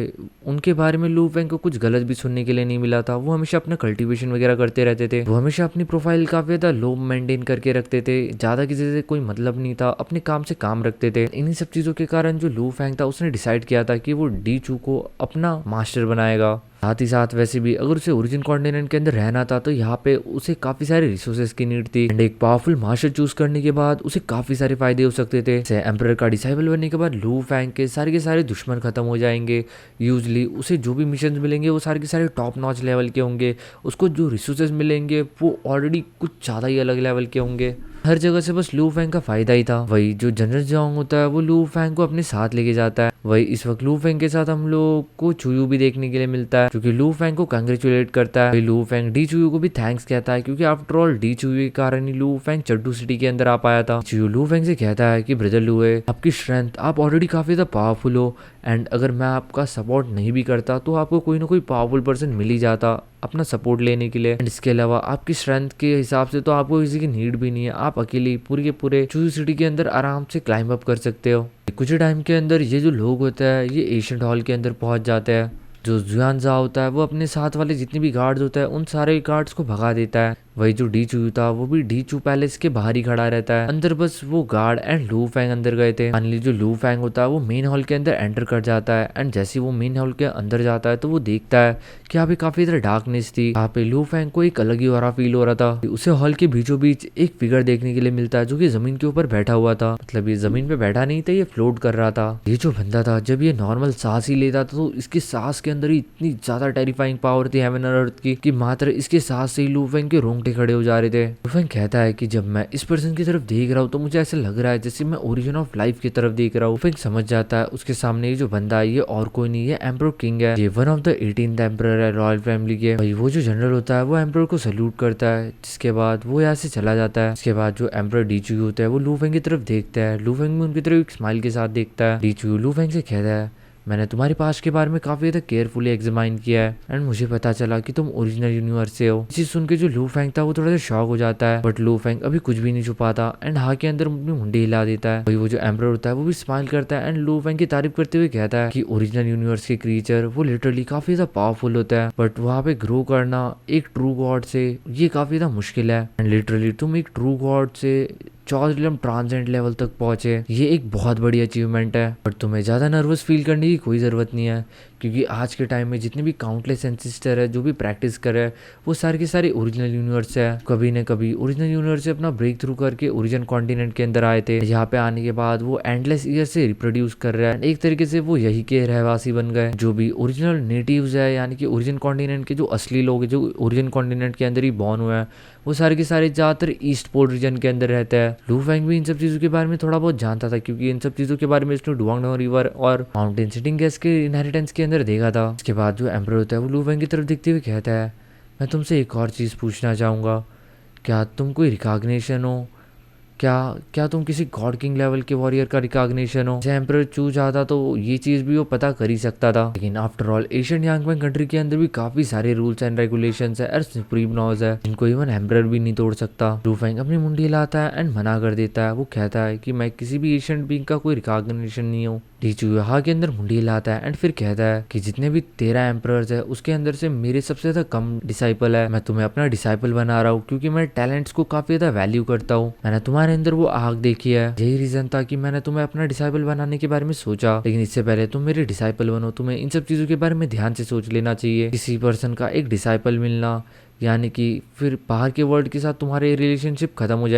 उनके बारे में लू फेंग को कुछ गलत भी सुनने के लिए नहीं मिला था। वो हमेशा अपना कल्टीवेशन वगैरह करते रहते थे। वो हमेशा अपनी प्रोफाइल काफी ज्यादा लो मेंटेन करके रखते थे, ज्यादा किसी से कोई मतलब नहीं था, अपने काम से काम रखते थे। इन्हीं सब चीजों के कारण जो लू फेंग था उसने डिसाइड किया था कि वो डी चू को अपना मास्टर बनाएगा। साथ ही साथ वैसे भी अगर उसे ओरिजिन कॉन्टिनेंट के अंदर रहना था तो यहाँ पे उसे काफी सारे रिसोर्सेज की नीड थी। एंड एक पावरफुल मास्टर चूज करने के बाद उसे काफी सारे फायदे हो सकते थे। जैसे एम्परर का डिसाइबल बनने के बाद लू फेंग के सारे दुश्मन खत्म हो जाएंगे। यूजली उसे जो भी मिशन मिलेंगे वो सारे के सारे टॉप नॉच लेवल के होंगे। उसको जो रिसोर्सेज मिलेंगे वो ऑलरेडी कुछ ज्यादा ही अलग लेवल के होंगे। हर जगह से बस लू फेंग का फायदा ही था। वही जो जनरल जोंग होता है वो लू फेंग को अपने साथ लेके जाता है। वही इस वक्त लू फेंग के साथ हम लोग को चुयू भी देखने के लिए मिलता है, क्योंकि लू फेंग को कंग्रेचुलेट करता है। लू फेंग डी चुयू को भी थैंक्स कहता है, क्योंकि आफ्टर ऑल डी चुयू के कारण ही लू फेंग चड्डू सिटी के अंदर आ पाया था। चुयू लू फेंग से कहता है कि ब्रदर लू है, आपकी स्ट्रेंथ, आप ऑलरेडी काफी ज्यादा पावरफुल हो, एंड अगर मैं आपका सपोर्ट नहीं भी करता तो आपको कोई ना कोई पावरफुल पर्सन मिल ही जाता अपना सपोर्ट लेने के लिए। एंड इसके अलावा आपकी स्ट्रेंथ के हिसाब से तो आपको किसी की नीड भी नहीं है, आप अकेले पूरे के पूरे चूजू सिटी के अंदर आराम से क्लाइंब अप कर सकते हो। कुछ टाइम के अंदर ये जो लोग होता है ये एशियंट हॉल के अंदर पहुंच जाते हैं। जो जुआनजा होता है वो अपने साथ वाले जितने भी गार्ड्स होता है उन सारे गार्ड्स को भगा देता है। वही जो डी चू था वो भी डी चू पैलेस के बाहर ही खड़ा रहता है। अंदर बस वो गार्ड एंड लू फेंग अंदर गए थे। फाइनली जो लू फेंग होता है वो मेन हॉल के अंदर एंटर कर जाता है। एंड जैसे वो मेन हॉल के अंदर जाता है तो वो देखता है कि यहाँ पे काफी ज्यादा डार्कनेस थी। यहाँ पे लू फेंग को एक अलग ही ऑरा फील हो रहा था। उसे हॉल के बीचों बीच एक फिगर देखने के लिए मिलता है जो कि जमीन के ऊपर बैठा हुआ था। मतलब ये जमीन पे बैठा नहीं था, ये फ्लोट कर रहा था। ये जो बंदा था जब ये नॉर्मल सांस ही लेता था तो इसकी सांस के अंदर ही इतनी ज्यादा टेरिफाइंग पावर थी हेवन और अर्थ की कि मात्र इसके सांस से ही लू फेंग के रोंगटे खड़े हो जा रहे थे। लू फेंग कहता है कि जब मैं इस पर्सन की तरफ देख रहा हूँ तो मुझे ऐसा लग रहा है जैसे मैं ओरिजिन ऑफ लाइफ की तरफ देख रहा हूँ। लू फेंग समझ जाता है उसके सामने ये जो बंदा है ये और कोई नहीं है, एम्परर किंग है। ये one of the 18th emperor है रॉयल फैमिली के। भाई वो जो जनरल होता है वो एम्परर को सल्यूट करता है, जिसके बाद वो यहाँ से चला जाता है। इसके बाद जो एम्परर डी चू होता है वो लू फेंग की तरफ देखता है। लू फेंग भी उनकी तरफ एक स्माइल के साथ देखता है। डी चू लू फेंग से कहता है मैंने तुम्हारे पास्ट के बारे में काफी ज्यादा केयरफुली एग्जामाइन किया है एंड मुझे पता चला कि तुम ओरिजिनल यूनिवर्स से हो। चीज सुन के जो लू फेंग था वो थोड़ा सा शॉक हो जाता है, बट लू फेंग अभी कुछ भी नहीं छुपाता एंड हाँ के अंदर अपनी मुंडी हिला देता है। वही वो जो एम्परर होता है वो भी स्माइल करता है एंड लू फेंग की तारीफ करते हुए कहता है कि ओरिजिनल यूनिवर्स के क्रीचर वो लिटरली काफी ज्यादा पावरफुल होता है, बट वहाँ पे ग्रो करना एक ट्रू गॉड से ये काफी ज्यादा मुश्किल है। एंड लिटरली तुम एक ट्रू गॉड से चौधरीलम ट्रांसेंड लेवल तक पहुंचे, ये एक बहुत बड़ी अचीवमेंट है। बट तुम्हें ज़्यादा नर्वस फील करने की कोई ज़रूरत नहीं है, क्योंकि आज के टाइम में जितने भी काउंटलेस एंसेस्टर है जो भी प्रैक्टिस कर रहे हैं वो सारे के सारे ओरिजिनल यूनिवर्स है। कभी न कभी ओरिजिनल यूनिवर्स से अपना ब्रेक थ्रू करके ओरिजिन कॉन्टिनेंट के अंदर आए थे। यहाँ पे आने के बाद वो एंडलेस ईयर से रिप्रोड्यूस कर रहा है। एक तरीके से वो यही के रहवासी बन गए। जो भी ओरिजिनल नेटिव्स है यानी कि ओरिजिन कॉन्टिनेंट के जो असली लोग हैं जो ओरिजिन कॉन्टिनेंट के अंदर ही बॉर्न हुए हैं वो सारे के सारे ज़्यादातर ईस्ट पोल रीजन के अंदर रहते हैं। लू फेंग भी इन सब चीज़ों के बारे में थोड़ा बहुत जानता था, क्योंकि इन सब चीज़ों के बारे में इसने डुआंगडोंग रिवर और माउंटेन सिटिंग गैस के इनहेरिटेंस के अंदर देखा था। इसके बाद जो एम्परर होता है वो लू फेंग की तरफ देखते हुए कहता है मैं तुमसे एक और चीज़ पूछना चाहूँगा, क्या तुम कोई रिकॉग्निशन हो, क्या तुम किसी गॉड किंग लेवल के वॉरियर का रिकॉग्निशन हो। जैसे एम्परर चू चाहता तो ये चीज भी वो पता कर ही सकता था, लेकिन आफ्टर ऑल एशियन यांगमैन कंट्री के अंदर भी काफी सारे रूल्स एंड रेगुलेशंस है और सुप्रीम लॉज है जिनको इवन एम्परर भी नहीं तोड़ सकता। लू फेंग अपनी मुंडी हिलाता है एंड मना कर देता है। वो कहता है कि मैं किसी भी एशियन बीइंग का कोई रिकॉग्निशन नहीं हूँ। डी चू यहाँ के अंदर मुंडी हिलाता है एंड फिर कहता है कि जितने भी 13 एम्परर्स है उसके अंदर से मेरे सबसे ज्यादा कम डिसाइपल है। मैं तुम्हें अपना डिसाइपल बना रहा हूँ क्योंकि मैं टैलेंट्स को काफी ज्यादा वैल्यू करता हूँ। मैंने तुम्हारे अंदर वो आग देखी है, यही रीजन था कि मैंने तुम्हें अपना डिसाइपल बनाने के बारे में सोचा, लेकिन इससे पहले तुम मेरे डिसाइपल बनो तुम्हें इन सब चीजों के बारे में ध्यान से सोच लेना चाहिए। किसी पर्सन का एक डिसाइपल मिलना यानी कि फिर बाहर के वर्ल्ड के साथ तुम्हारे रिलेशनशिप खत्म हो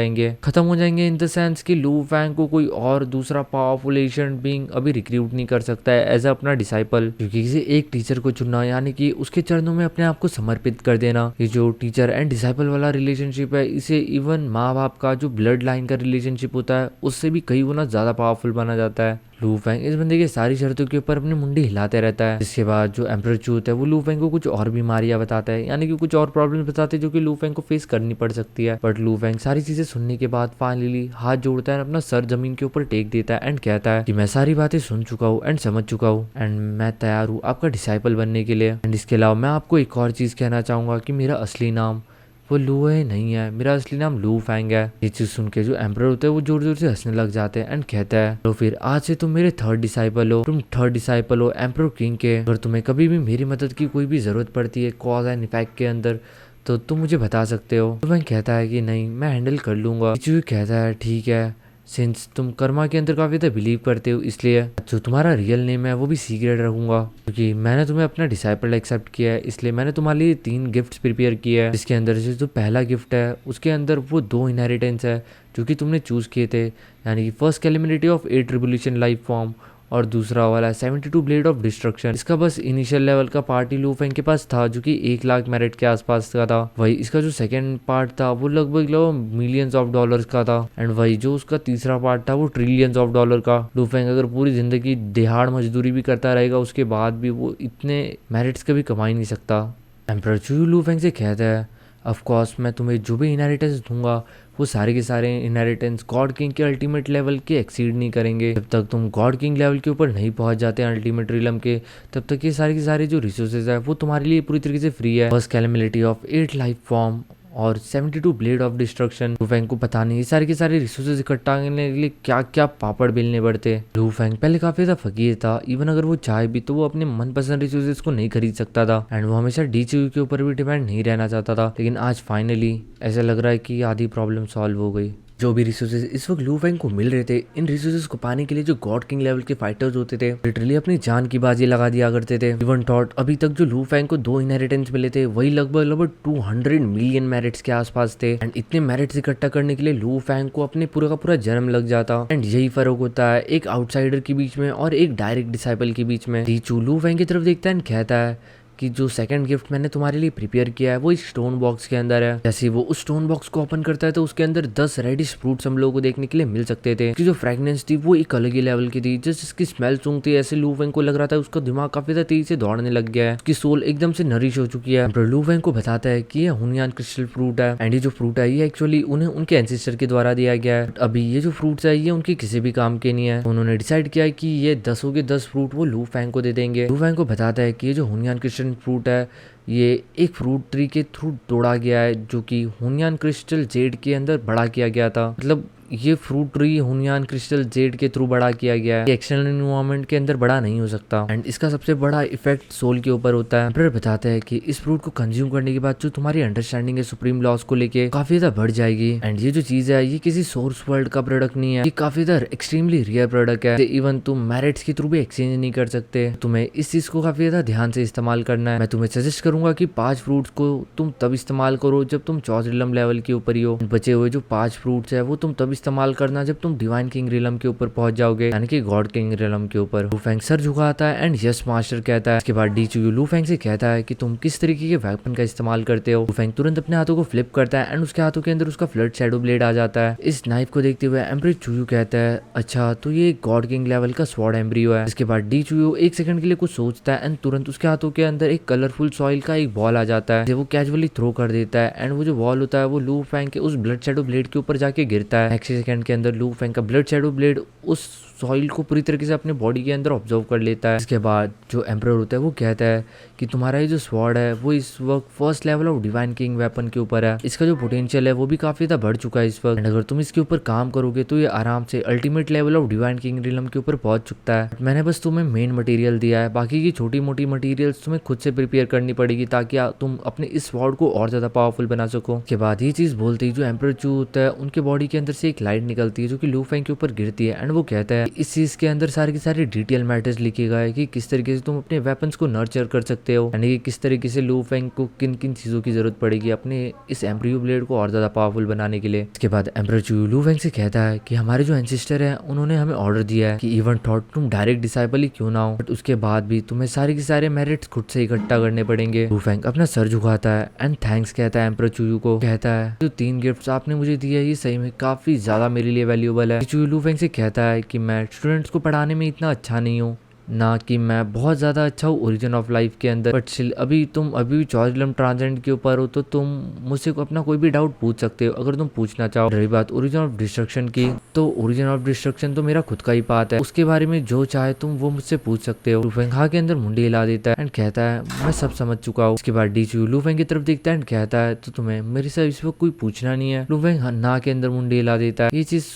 जाएंगे इन द सेंस कि लू फेंग को कोई और दूसरा पावरफुल एशियन बीइंग अभी रिक्रूट नहीं कर सकता है एज अपना डिसाइपल, क्योंकि किसी एक टीचर को चुनना यानी कि उसके चरणों में अपने आप को समर्पित कर देना। ये जो टीचर एंड डिसाइपल वाला रिलेशनशिप है इसे इवन माँ बाप का जो ब्लड लाइन का रिलेशनशिप होता है उससे भी कई गुना ज्यादा पावरफुल माना जाता है। लू फेंग इस बंदे की सारी शर्तों के ऊपर अपनी मुंडी हिलाते रहता है। इसके बाद जो एम्परर चू होता है वो लू फेंग को कुछ और बीमारियां बताता है यानी कि कुछ और प्रॉब्लम्स बताते हैं जो कि लू फेंग को फेस करनी पड़ सकती है। बट लू फेंग सारी चीजें सुनने के बाद फाइनली हाथ जोड़ता है, अपना सर जमीन के ऊपर टेक देता है एंड कहता है कि मैं सारी बातें सुन चुका हूँ एंड समझ चुका हूँ एंड मैं तैयार हूँ आपका डिसाइपल बनने के लिए। एंड इसके अलावा मैं आपको एक और चीज कहना चाहूंगा कि मेरा असली नाम वो लू है नहीं है, मेरा असली नाम लू फैंग है। ये चीज सुन के जो एम्परर होता है वो जोर जोर से हंसने लग जाते हैं एंड कहता है तो फिर आज से तुम मेरे थर्ड डिसाइपल हो, तुम थर्ड डिसाइपल हो एम्परर किंग के। अगर तुम्हें कभी भी मेरी मदद की कोई भी जरूरत पड़ती है कॉज एंड इफेक्ट के अंदर तो तुम मुझे बता सकते हो। तो वह कहता है कि नहीं मैं हैंडल कर लूंगा। इचुकी कहता है ठीक है, सिंस तुम कर्मा के अंदर काफी ज्यादा बिलीव करते हो इसलिए जो तुम्हारा रियल नेम है वो भी सीक्रेट रखूंगा, क्योंकि मैंने तुम्हें अपना डिसाइपल एक्सेप्ट किया है। इसलिए मैंने तुम्हारे लिए 3 गिफ्ट्स प्रिपेयर किए हैं, जिसके अंदर से जो पहला गिफ्ट है उसके अंदर वो 2 इनहेरिटेंस है जो कि तुमने चूज किए थे, यानी कि first calamity of 8 revolution life form और दूसरा वाला 72 ब्लेड ऑफ डिस्ट्रक्शन। इसका बस इनिशियल लेवल का पार्ट ही लू फैंग के पास था जो कि 1 लाख मेरिट के आसपास का था। वही इसका जो सेकंड पार्ट था वो लगभग मिलियंस ऑफ डॉलर्स का था एंड वही जो उसका तीसरा पार्ट था वो ट्रिलियंस ऑफ डॉलर का। लू फैंग अगर पूरी जिंदगी दिहाड़ मजदूरी भी करता रहेगा उसके बाद भी वो इतने मेरिट्स कभी कमा ही नहीं सकता। एम्परर चुयू लू फैंग से कहता है ऑफ कोर्स मैं तुम्हें जो भी इनहेरिटेंस दूंगा वो सारे के सारे इनहेरिटेंस गॉड किंग के अल्टीमेट लेवल के एक्सीड नहीं करेंगे। जब तक तुम गॉड किंग लेवल के ऊपर नहीं पहुंच जाते अल्टीमेट रिलम के तब तक ये सारे के सारे जो रिसोर्सेज है वो तुम्हारे लिए पूरी तरीके से फ्री है। फर्स्ट कैलिमिलिटी ऑफ 8 लाइफ फॉर्म और 72 ब्लेड ऑफ डिस्ट्रक्शन। लू फैंग को पता नहीं ये सारे के सारे रिसोर्सेज इकट्ठा करने के लिए क्या क्या पापड़ बेलने पड़ते। लू फैंग पहले काफी ज्यादा फकीर था, इवन अगर वो चाहे भी तो वो अपने मनपसंद रिसोर्सेज को नहीं खरीद सकता था एंड वो हमेशा डीचयू के ऊपर भी डिपेंड नहीं रहना चाहता था। लेकिन आज फाइनली ऐसा लग रहा है कि आधी प्रॉब्लम सॉल्व हो गई। जो भी रिसोर्सेज इस वक्त लू फैंग को मिल रहे थे, इन रिसोर्सेज को पाने के लिए जो गॉड किंग लेवल के फाइटर्स होते थे लिटरली अपनी जान की बाजी लगा दिया करते थे। इवन थॉट अभी तक जो लू फैंग को 2 इनहेरिटेंस मिले थे वही लगभग 200 मिलियन मेरिट्स के आसपास थे एंड इतने मेरिट्स इकट्ठा करने के लिए लू फैंग को अपने पूरा का पूरा जन्म लग जाता। एंड यही फर्क होता है एक आउटसाइडर के बीच में और एक डायरेक्ट डिसाइपल के बीच में। डीचू लू फैंग की तरफ देखता है एंड कहता है कि जो सेकंड गिफ्ट मैंने तुम्हारे लिए प्रिपेयर किया है वो इस स्टोन बॉक्स के अंदर है। जैसे वो उस स्टोन बॉक्स को ओपन करता है तो उसके अंदर 10 रेडिश फ्रूट्स हम लोगों को देखने के लिए मिल सकते थे। उसकी जो फ्रेगनेंस थी वो एक अलग ही लेवल की थी, जस्ट इसकी स्मेल सूंघती ऐसे लू फैंग को लग रहा था उसका दिमाग काफी ज्यादा तेजी से दौड़ने लग गया है, उसकी सोल एकदम से नरिश हो चुकी है। लू फैंग को बताता है कि ये हुनियान क्रिस्टल फ्रूट है एंड ये जो फ्रूट है ये एक्चुअली उन्हें उनके एंसेस्टर के द्वारा दिया गया है। अभी ये जो फ्रूट्स है ये उनके किसी भी काम के नहीं है। उन्होंने डिसाइड किया है कि ये 10 के 10 फ्रूट वो लू फैंग को दे देंगे। लू फैंग को बताता है कि ये जो हुनियान क्रिस्टल फ्रूट है ये एक फ्रूट ट्री के थ्रू तोड़ा गया है जो कि हुनियान क्रिस्टल जेड के अंदर बड़ा किया गया था। मतलब ये फ्रूट ट्री हुनियान क्रिस्टल जेड के थ्रू बड़ा किया गया है, एक्सटर्नल एनवायरनमेंट के अंदर बड़ा नहीं हो सकता एंड इसका सबसे बड़ा इफेक्ट सोल के ऊपर होता है। एम्परर बताता है कि इस फ्रूट को कंज्यूम करने के बाद जो तुम्हारी अंडरस्टैंडिंग है सुप्रीम लॉस को लेके काफी ज्यादा बढ़ जाएगी एंड ये जो चीज है ये किसी सोर्स वर्ल्ड का प्रोडक्ट नहीं है, ये काफी ज्यादा एक्सट्रीमली रेयर प्रोडक्ट है। इवन तुम मेरिट्स के थ्रू भी एक्सचेंज नहीं कर सकते। तुम्हें इस चीज को काफी ज्यादा ध्यान से इस्तेमाल करना है। मैं तुम्हें सजेस्ट करूंगा कि 5 फ्रूट्स को तुम तब इस्तेमाल करो जब तुम चौथरिलम लेवल के ऊपर ही हो। बचे हुए जो 5 फ्रूट्स है वो तुम तब इस्तेमाल करना जब तुम डिवाइन किंग रिलम के ऊपर पहुंच जाओगे, यानी कि गॉड किंग रिलम के ऊपर। लू फैंग सर झुकाता है एंड यस मास्टर कहता है। इसके बाद डीचयू लू फैंग से कहता है कि तुम किस तरीके के वेपन का इस्तेमाल करते हो। लू फैंग तुरंत अपने हाथों को फ्लिप करता है एंड उसके हाथों के अंदर उसका फ्लड शैडो ब्लेड आ जाता है। इस नाइफ को देखते हुए एम्परर चुयू कहता है अच्छा तो ये गॉड किंग लेवल का स्वॉर्ड एम्ब्रियो है। इसके बाद डीचयू 1 सेकंड के लिए कुछ सोचता है एंड तुरंत उसके हाथों के अंदर एक कलरफुल सॉइल का एक बॉल आ जाता है, वो कैजुअली थ्रो कर देता है एंड वो जो बॉल होता है वो लू फैंग के उस ब्लड शैडो ब्लेड के ऊपर जाके गिरता है। नेक्स्ट सेकंड के अंदर लू फैंग का ब्लड शैडो ब्लेड उस सॉइल को पूरी तरीके से अपने बॉडी के अंदर ऑब्जर्व कर लेता है। इसके बाद जो एम्परर होता है वो कहता है कि तुम्हारा ये जो स्वॉर्ड है वो इस वक्त first level of divine king weapon के ऊपर है। इसका जो पोटेंशियल है वो भी काफी ज्यादा बढ़ चुका है इस वक्त, अगर तुम इसके ऊपर काम करोगे तो ये आराम से ultimate level of divine king realm के ऊपर पहुंच चुका है। मैंने बस तुम्हें मेन मटेरियल दिया है, बाकी की छोटी मोटी मटेरियल्स तुम्हें खुद से प्रिपेयर करनी पड़ेगी ताकि तुम अपने इस स्वॉर्ड को और ज्यादा पावरफुल बना सको। के बाद ये चीज बोलते ही जो एम्परर चू होता है उनके बॉडी के अंदर से एक लाइट निकलती है जो कि लू फैंग के ऊपर गिरती है एंड वो कहता है इस चीज के अंदर सारे के सारे डिटेल मैटर्स लिखे गए हैं कि किस तरीके से तुम अपने वेपन्स को नर्चर कर सकते हो, यानी कि किस तरीके से लू फैंग को किन किन चीजों की जरूरत पड़ेगी अपने इस एम्ब्रियो ब्लेड को और ज्यादा पावरफुल बनाने के लिए। इसके बाद एम्परर चू लू फैंग से कहता है कि हमारे जो एंसेस्टर हैं उन्होंने हमें ऑर्डर दिया है कि इवन थॉट तुम डायरेक्ट डिसाइपल ही क्यों ना हो, बट उसके बाद भी तुम्हें सारे के सारे मेरिट्स खुद से इकट्ठा करने पड़ेंगे। लू फैंग अपना सर झुकाता है एंड थैंक्स कहता है एम्परर चू को। कहता है जो 3 गिफ्ट्स आपने मुझे दिए है ये सही में काफी ज्यादा मेरे लिए वैल्यूएबल है। चू लू फैंग से कहता है कि मैं स्टूडेंट्स को पढ़ाने में इतना अच्छा नहीं हूँ, ना कि मैं बहुत ज्यादा अच्छा हूँ ओरिजिन ऑफ लाइफ के अंदर, बट स्टिल अभी तुम अभी भी चौरिलम ट्रांजेंड के ऊपर हो तो तुम मुझसे अपना कोई भी डाउट पूछ सकते हो अगर तुम पूछना चाहो। रही बात ओरिजिन ऑफ डिस्ट्रक्शन की, तो ओरिजिन ऑफ डिस्ट्रक्शन तो मेरा खुद का ही पाथ है, उसके बारे में जो चाहे तुम वो मुझसे पूछ सकते हो। लूफेंग हा के अंदर मुंडी हिला देता है एंड कहता है मैं सब समझ चुका हूँ। उसके बाद डीचू लूफेंग की तरफ देखता है एंड कहता है तो तुम्हें मेरे से इस वक्त कोई पूछना नहीं है। लूफेंग ना के अंदर मुंडी हिला देता है। ये चीज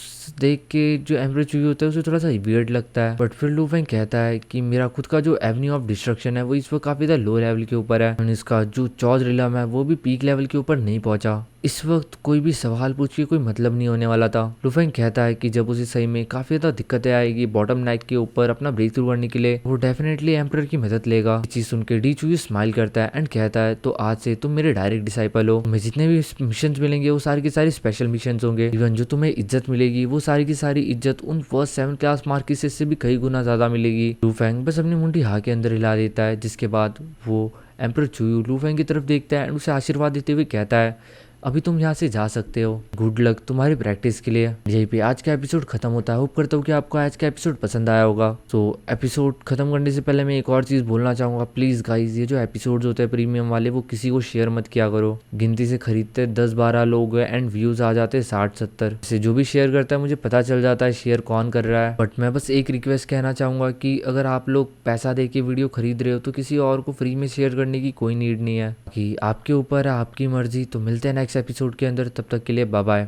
देख के जो एम्परर चुई होता है उसे थोड़ा सा वियर्ड लगता है, बट फिर लूफेंग कहता है कि मेरा खुद का जो एवेन्यू ऑफ डिस्ट्रक्शन है वो इस वक्त काफी ज्यादा लो लेवल के ऊपर है, और इसका जो चौज रिलम है वो भी पीक लेवल के ऊपर नहीं पहुंचा। इस वक्त कोई भी सवाल पूछ के कोई मतलब नहीं होने वाला था। लूफेंग कहता है कि जब उसे सही में काफी ज्यादा दिक्कतें आएगी बॉटम नाइट के ऊपर अपना ब्रेक थ्रू करने के लिए, वो डेफिनेटली एम्परर की मदद लेगा। ये चीज सुनकर डी चुई स्माइल करता है एंड कहता है तो आज से तुम मेरे डायरेक्ट डिसाइपल हो, तुम्हें जितने भी मिशन मिलेंगे वो सारे के सारे स्पेशल मिशन होंगे। इवन जो तुम्हें इज्जत मिलेगी वो सारी की सारी इज्जत उन फर्स्ट 7 क्लास मार्किस से भी कई गुना ज्यादा मिलेगी। लूफेंग बस अपनी मुंडी हा के अंदर हिला देता है, जिसके बाद वो एम्परर चुई लूफेंग की तरफ देखता है एंड उसे आशीर्वाद देते हुए कहता है अभी तुम यहाँ से जा सकते हो, गुड लक तुम्हारी प्रैक्टिस के लिए। यहीं पे आज का एपिसोड खत्म होता है। होप करता हूँ कि आपको आज का एपिसोड पसंद आया होगा। तो एपिसोड खत्म करने से पहले मैं एक और चीज बोलना चाहूंगा, प्लीज गाइज ये जो एपिसोड्स होते हैं प्रीमियम वाले वो किसी को शेयर मत किया करो। गिनती से खरीदते 10-12 लोग एंड व्यूज आ जाते 60-70 से, जो भी शेयर करता है मुझे पता चल जाता है शेयर कौन कर रहा है। बट मैं बस एक रिक्वेस्ट कहना चाहूंगा कि अगर आप लोग पैसा दे के वीडियो खरीद रहे हो तो किसी और को फ्री में शेयर करने की कोई नीड नहीं है, कि आपके ऊपर है, आपकी मर्जी। तो मिलते हैं नेक्स्ट एपिसोड के अंदर, तब तक के लिए बाय बाय।